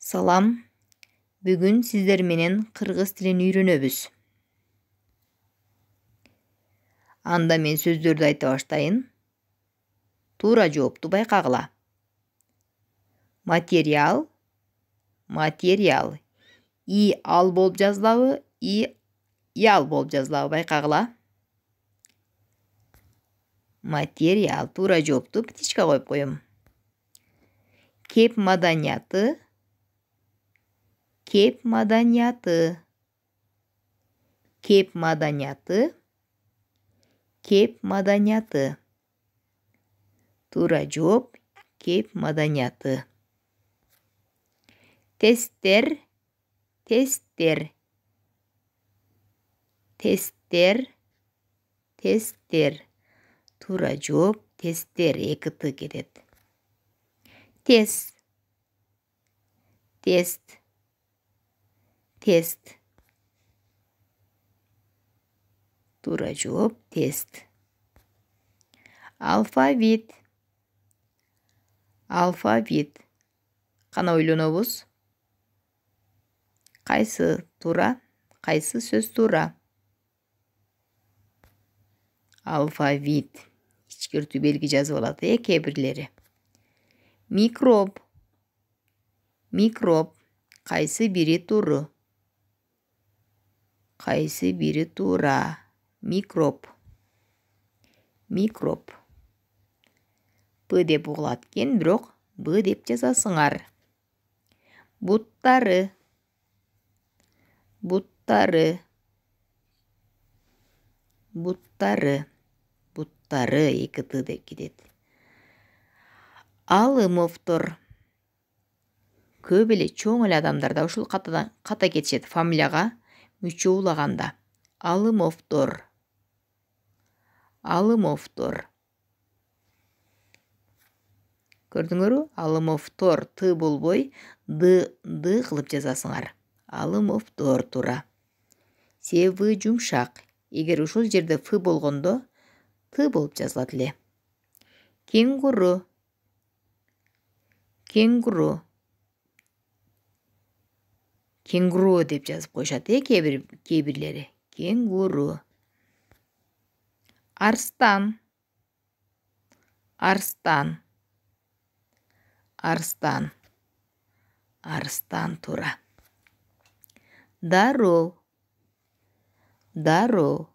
Salam, бүгүн сиздер менен кыргыз тилин үйрөнөбүз. Анда мен сөздөрдү айта баштайын. Туура жоопту байкагыла. Материал, материал. И ал болуп жазылабы, ял болуп жазылабы байкагыла. Материал. Туура жоопту птичка коюп коем. Кеп маданияты, кеп маданияты, кеп маданияты, кеп маданияты. Туура жооп кеп маданияты. Тесттер, тесттер, тесттер, тесттер. Туура жооп тесттер, эки т кетет. Тест, тест, тест. Туура жооп тест. Алфавит, алфавит. Кана ойлонобуз. Кайсы туура, кайсы сөз туура? Алфавит. Ичкиртүү белги жазып алат, кээ бирлери. Микроб, микроб. Кайсы бири тууру? Кайсы бири туура? Микроб, микроб. П деп угулат экен, бирок Б деп жазасыңар. Буттары, буттары, буттары, буттары, эки т деп кетет. Алымовдор. Көп эле чоң эле адамдарда ушул ката кетишет фамилияга мүчө улаганда. Алымовдор, алымовдор. Көрдүңөрбү? Алымовдор. Т болбой, д кылып жазасыңар. Алымовдор туура. Себи жумшак. Эгер ушул жерде ф болгондо т болуп жазылат эле. Кенгуру, кенгуру. Кенгуру деп жазып коюшат, кээ бирлери. Кенгуру. Арстан, арстан, арстан, арстан туура. Дароо, дароо,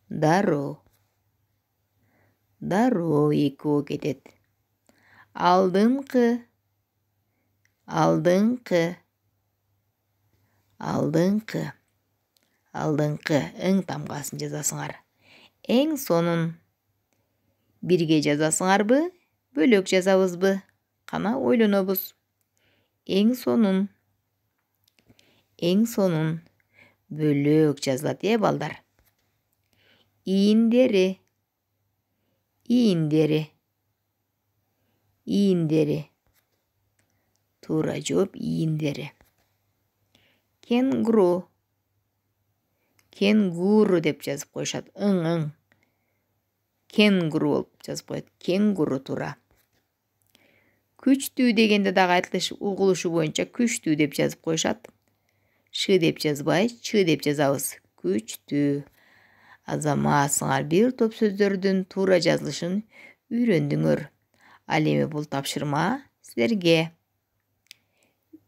дароо, дароо, эки о кетет. Алдыңкы, алдыңкы, алдыңкы, алдыңкы. Ң тамгасын жазасыңар. Эң сонун. Бирге жазасыңарбы, бөлөк жазабызбы? Кана ойлонобуз. Эң сонун, эң сонун. Бөлөк жазылат, балдар. Ийиндери, ийиндери, ийиндери. Туура жооп ийиндери. Кенгуру, кенгуру деп жазып коюшат. Ң. Кенгуру болуп жазып коет. Кенгуру туура. Күчтүү дегенде дагы айтылыш угулушу боюнча күчтүү деп жазып коюшат. Ш деп жазбай, Ч деп жазабыз. Күчтүү. Азаматсыңар, бир топ сөздөрдүн туура жазылышын үйрөндүңөр. Ал эми бул тапшырма силерге.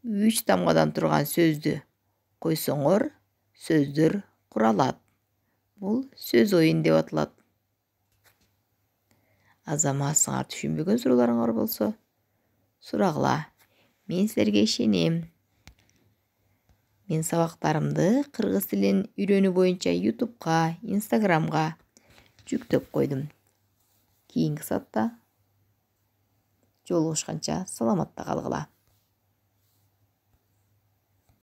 3 тамгадан турган сөздү койсоңор, сөздөр куралат. Бул сөз оюн деп аталат. Азаматсыңар, түшүнбөгөн суроолоруңар болсо сурагыла. Мен силерге ишенем. Мен сабактарымды кыргыз тилин үйрөнүү боюнча YouTube'га, Instagram'га жүктөп койдум. Кийинки саатта жолугушканча саламатта калгыла.